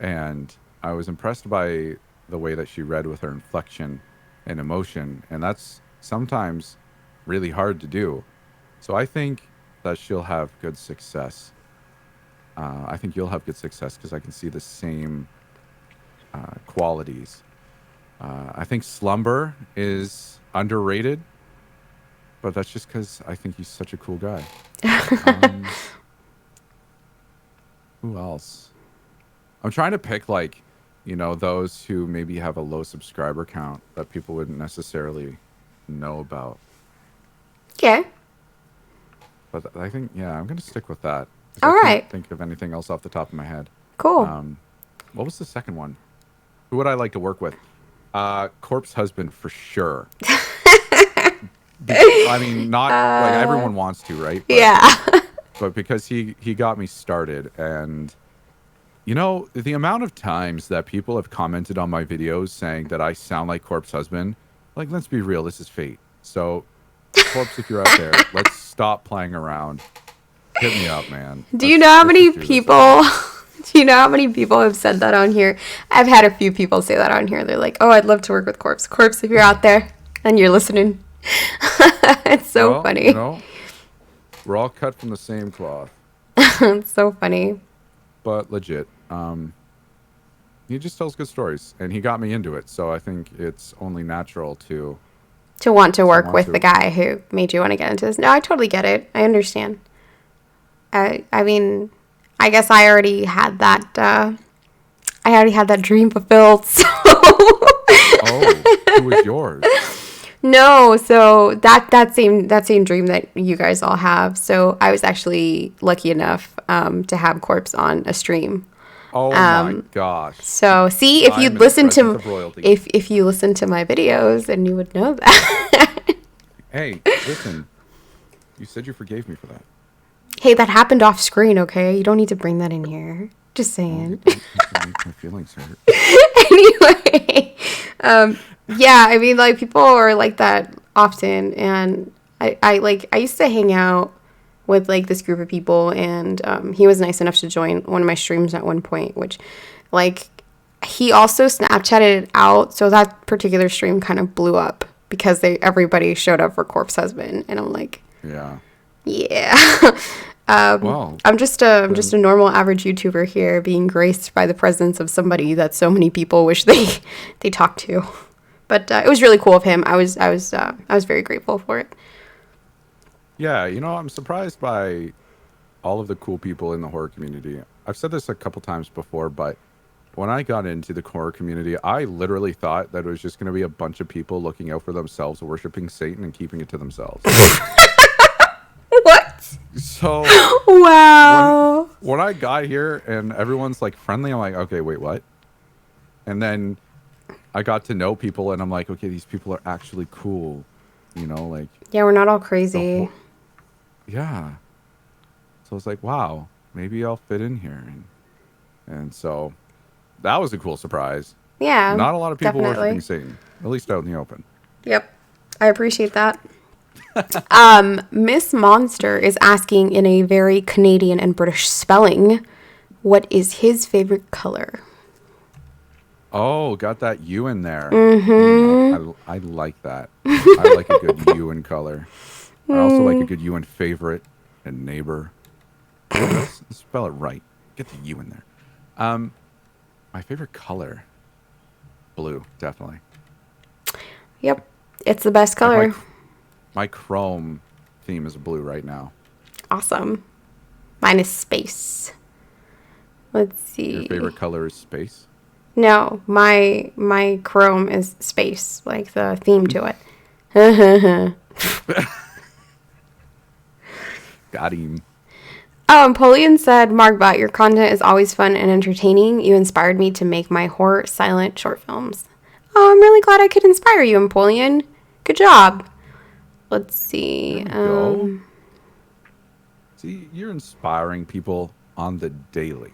and I was impressed by the way that she read with her inflection and emotion, and that's sometimes really hard to do. So I think that she'll have good success. I think you'll have good success because I can see the same qualities. I think Slumber is underrated, but that's just because I think he's such a cool guy. Who else? I'm trying to pick those who maybe have a low subscriber count that people wouldn't necessarily know about. Okay. But I think, yeah, I'm going to stick with that. All I right. can't think of anything else off the top of my head. Cool. What was the second one? Who would I like to work with? Corpse Husband for sure. I mean, not like everyone wants to, right? But, yeah. but because he got me started, and the amount of times that people have commented on my videos saying that I sound like Corpse Husband, like, let's be real, this is fate. So, Corpse, if you're out there, let's stop playing around. Hit me up, man. Do you know how many people? Do you know how many people have said that on here? I've had a few people say that on here. They're like, "Oh, I'd love to work with Corpse. Corpse, if you're out there and you're listening." It's so funny. We're all cut from the same cloth. It's so funny. But legit, he just tells good stories, and he got me into it. So I think it's only natural to want to work with the guy who made you want to get into this. No, I totally get it. I understand. I mean, I guess I already had that. I already had that dream fulfilled. So. Oh, who was yours? No, so that same dream that you guys all have. So I was actually lucky enough to have Corpse on a stream. Oh my gosh. So see, if I'm you'd in the listen presence to of royalty. if you listen to my videos, then you would know that. Hey, listen. You said you forgave me for that. Hey, that happened off screen, okay? You don't need to bring that in here. Just Well, you saying. don't have to make my feelings hurt. Anyway, yeah, I mean, like people are like that often, and I used to hang out with like this group of people, and he was nice enough to join one of my streams at one point, which, like, he also Snapchatted it out, so that particular stream kind of blew up because everybody showed up for Corpse Husband, and I'm like, Yeah. yeah. Well, I'm just a normal average YouTuber here being graced by the presence of somebody that so many people wish they talked to. But it was really cool of him. I was very grateful for it. yeah, I'm surprised by all of the cool people in the horror community. I've said this a couple times before, but when I got into the horror community, I literally thought that it was just going to be a bunch of people looking out for themselves, worshiping Satan, and keeping it to themselves. What? So Wow. when I got here and everyone's like friendly, I'm like, okay, wait, what? And then I got to know people, and I'm like, okay, these people are actually cool, like Yeah, we're not all the crazy. whole, yeah. So it's like, wow, maybe I'll fit in here, and so that was a cool surprise. Yeah, Not a lot of people definitely. worshiping Satan, at least out in the open. Yep. I appreciate that. Miss Monster is asking in a very Canadian and British spelling, what is his favorite color? Oh, got that U in there. Mm, I like that. I like a good U in color. I also like a good U in favorite and neighbor. Let's spell it right. Get the U in there. My favorite color, blue, definitely. Yep. It's the best Like color. my Chrome theme is blue right now. Awesome. Mine is space. Let's Your see. favorite color is space? No, my Chrome is space, like the theme to it. Got him. Oh, and Polian said, Margbot, your content is always fun and entertaining. You inspired me to make my horror silent short films. Oh, I'm really glad I could inspire you, Empoleon. Good job. Let's see. There we go. See, you're inspiring people on the daily.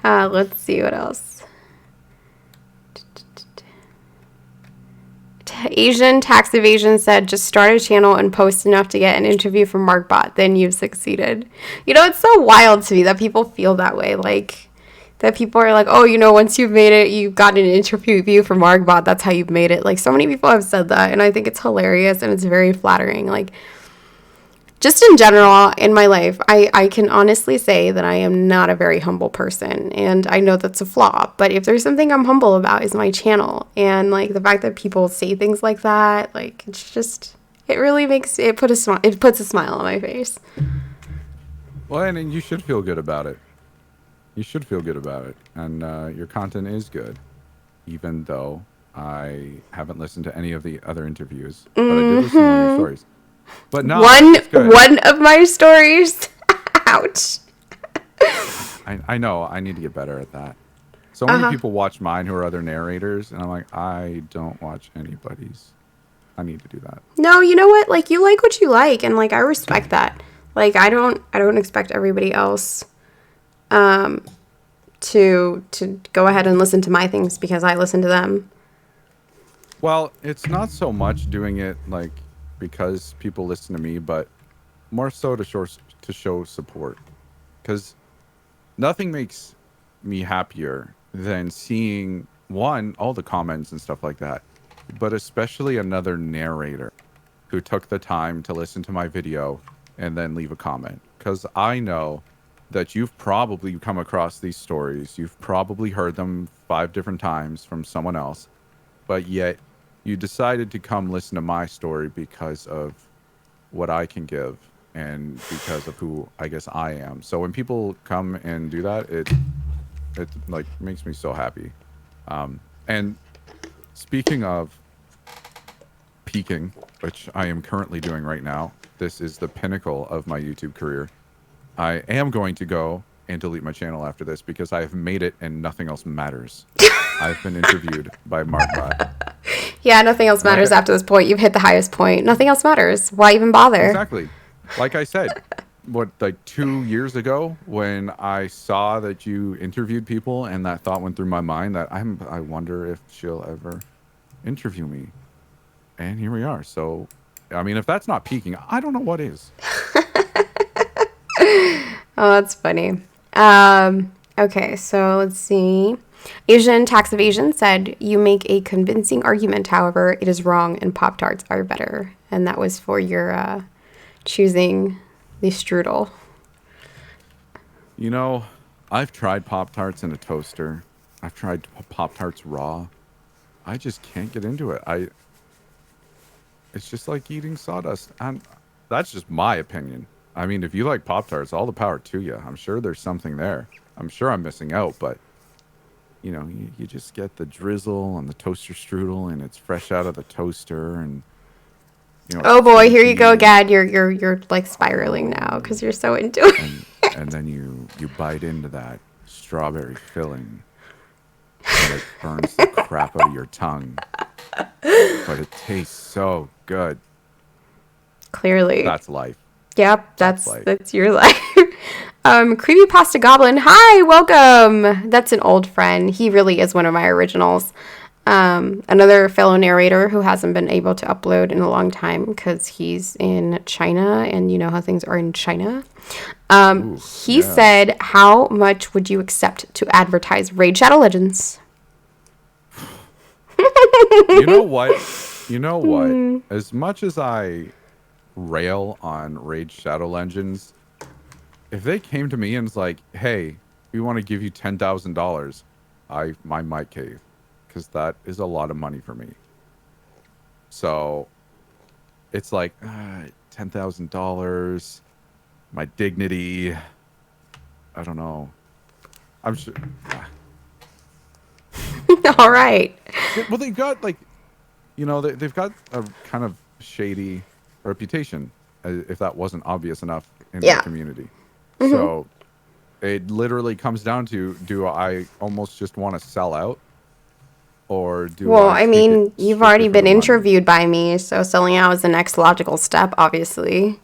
Let's see what else. Asian Tax Evasion said, just start a channel and post enough to get an interview from Margbot. Then you've succeeded. It's so wild to me that people feel that way. Like, that people are like, oh, once you've made it, you've got an interview from Margbot. That's how you've made it. Like, so many people have said that. And I think it's hilarious and it's very flattering. Like, just in general in my life, I can honestly say that I am not a very humble person, and I know that's a flaw, but if there's something I'm humble about is my channel, and like the fact that people say things like that, like it's just, it really makes it puts a smile on my face. Well, and you should feel good about it. You should feel good about it, and your content is good, even though I haven't listened to any of the other interviews, but I did listen to one of your stories. But no, it's good. One of my stories. Ouch. I know. I need to get better at that. So many people watch mine who are other narrators, and I'm like, I don't watch anybody's. I need to do that. No, you know what? Like, you like what you like, and like I respect that. Like, I don't expect everybody else to go ahead and listen to my things because I listen to them. Well, it's not so much doing it like because people listen to me, but more so to show support. Because nothing makes me happier than seeing all the comments and stuff like that, but especially another narrator who took the time to listen to my video and then leave a comment. Because I know that you've probably come across these stories, you've probably heard them 5 different times from someone else, but yet you decided to come listen to my story because of what I can give and because of who I guess I am. So when people come and do that, it like makes me so happy. And speaking of peaking, which I am currently doing right now, this is the pinnacle of my YouTube career. I am going to go and delete my channel after this because I have made it and nothing else matters. I've been interviewed by Margbot. Yeah, nothing else matters after this point. You've hit the highest point. Nothing else matters. Why even bother? Exactly. Like I said, like 2 years ago when I saw that you interviewed people and that thought went through my mind that I wonder if she'll ever interview me. And here we are. So, I mean, if that's not peaking, I don't know what is. Oh, that's funny. Okay, so let's see. Asian Tax Evasion said, you make a convincing argument, however, it is wrong and Pop-Tarts are better. And that was for your choosing the strudel. You know, I've tried Pop-Tarts in a toaster. I've tried Pop-Tarts raw. I just can't get into it. It's just like eating sawdust. And that's just my opinion. I mean, if you like Pop-Tarts, all the power to you. I'm sure there's something there. I'm sure I'm missing out, but you know, you just get the drizzle and the toaster strudel, and it's fresh out of the toaster, and you know. Oh boy, here you go again. You're like spiraling now because you're so into it. And then you bite into that strawberry filling, and it burns the crap out of your tongue, but it tastes so good. Clearly, that's life. Yep, that's your life. Creepypasta Goblin, hi, welcome. That's an old friend. He really is one of my originals. Another fellow narrator who hasn't been able to upload in a long time because he's in China, and you know how things are in China. He said, how much would you accept to advertise Raid Shadow Legends? You know what? As much as I rail on Raid Shadow Legends, if they came to me and was like, hey, we want to give you $10,000, I might cave, because that is a lot of money for me. So it's like $10,000, my dignity, I don't know. I'm sure. All right. Well, they've got like, you know, they've got a kind of shady reputation, if that wasn't obvious enough in the community. Mm-hmm. So it literally comes down to, do I almost just want to sell out, or do I mean, you've already been interviewed by me, so selling out is the next logical step, obviously.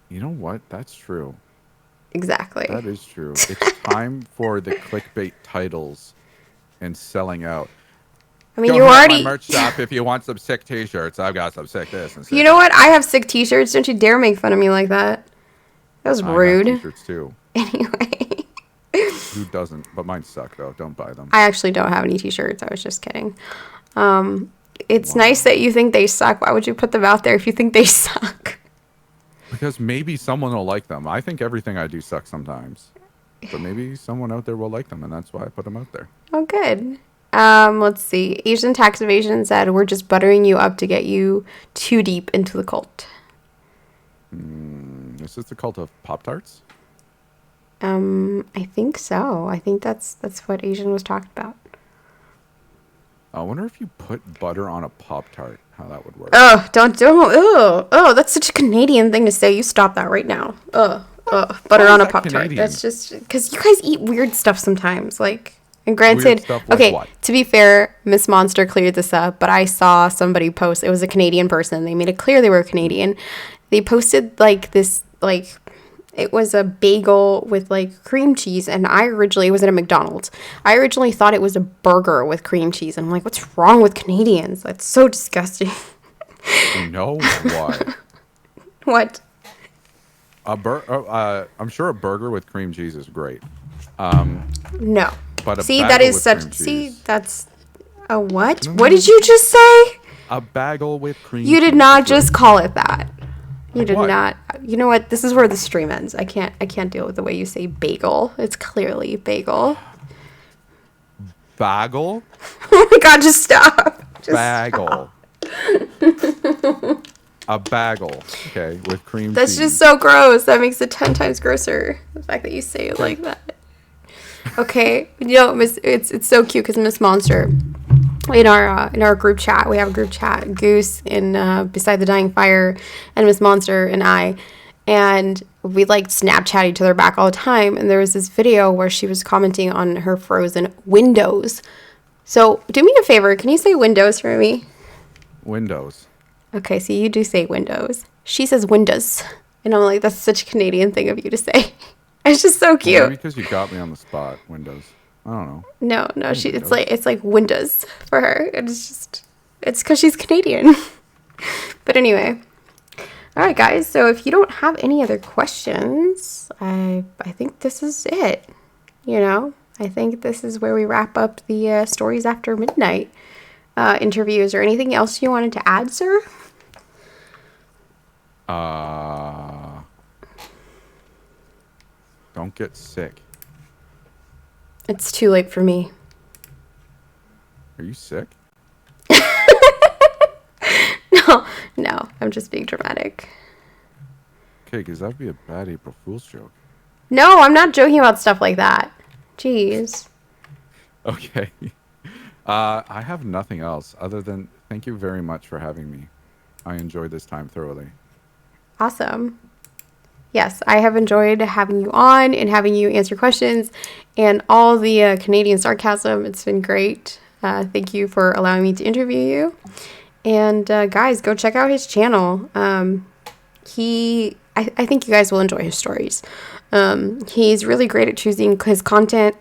You know what? That's true. Exactly. That is true. It's time for the clickbait titles and selling out. I mean, Go you already my merch shop if you want some sick T-shirts. I've got some sick this and sick You know what? I have sick T-shirts. Don't you dare make fun of me like that. That was rude. I have T-shirts too. Anyway. Who doesn't? But mine suck though. Don't buy them. I actually don't have any T-shirts. I was just kidding. It's nice that you think they suck. Why would you put them out there if you think they suck? Because maybe someone will like them. I think everything I do sucks sometimes. But maybe someone out there will like them, and that's why I put them out there. Oh, good. Let's see. Asian Tax Evasion said, we're just buttering you up to get you too deep into the cult. Is this the cult of Pop-Tarts? I think so. I think that's what Asian was talking about. I wonder if you put butter on a Pop-Tart, how that would work. Oh, don't. Oh, that's such a Canadian thing to say. You stop that right now. Butter on a Pop-Tart. That's just because you guys eat weird stuff sometimes. Like, and granted, okay, to be fair, Miss Monster cleared this up, but I saw somebody post, it was a Canadian person. They made it clear they were Canadian. They posted like this, like, it was a bagel with like cream cheese, and it was at a McDonald's. I originally thought it was a burger with cream cheese, and I'm like, what's wrong with Canadians? That's so disgusting. You know what? What? I'm sure a burger with cream cheese is great. No. But that's a what? What did you just say? A bagel with cream cheese. You did not just call it that. You did not. You know what? This is where the stream ends. I can't deal with the way you say bagel. It's clearly bagel. Bagel? Oh my god, just stop. Bagel. A bagel, okay, with cream cheese. That's just so gross. That makes it 10 times grosser. The fact that you say it like that. Okay, you know, it's so cute because Miss Monster, in our group chat, we have a group chat, Goose in Beside the Dying Fire, and Miss Monster and I, and we like Snapchat each other back all the time. And there was this video where she was commenting on her frozen windows. So do me a favor. Can you say windows for me? Windows. Okay, so you do say windows. She says windows. And I'm like, that's such a Canadian thing of you to say. It's just so cute. Well, maybe because you got me on the spot. Windows. I don't know. No, it's like windows for her. It's because she's Canadian. But anyway. All right, guys. So if you don't have any other questions, I think this is it. You know, I think this is where we wrap up the Stories After Midnight interviews. Or anything else you wanted to add, sir? Don't get sick. It's too late for me. Are you sick? No, I'm just being dramatic. Okay, because that'd be a bad April Fool's joke. No, I'm not joking about stuff like that. Jeez. Okay. I have nothing else other than thank you very much for having me. I enjoyed this time thoroughly. Awesome. Yes, I have enjoyed having you on and having you answer questions and all the Canadian sarcasm. It's been great. Thank you for allowing me to interview you. And guys, go check out his channel. I think you guys will enjoy his stories. He's really great at choosing his content.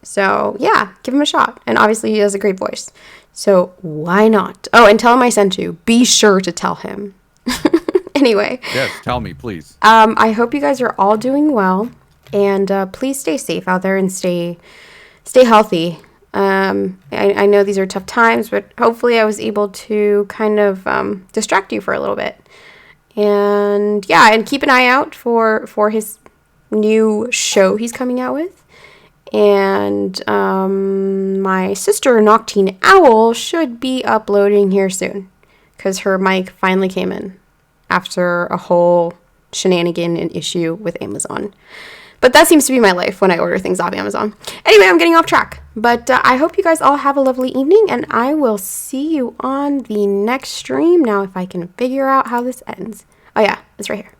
So yeah, give him a shot. And obviously he has a great voice. So why not? Oh, and tell him I sent you. Be sure to tell him. Anyway. Yes, tell me, please. I hope you guys are all doing well. And please stay safe out there and stay healthy. I know these are tough times, but hopefully I was able to kind of distract you for a little bit. And yeah, and keep an eye out for his new show he's coming out with. And my sister, Noctine Owl, should be uploading here soon because her mic finally came in after a whole shenanigan and issue with Amazon. But that seems to be my life when I order things off Amazon. Anyway, I'm getting off track. But I hope you guys all have a lovely evening, and I will see you on the next stream. Now, if I can figure out how this ends. Oh, yeah, it's right here.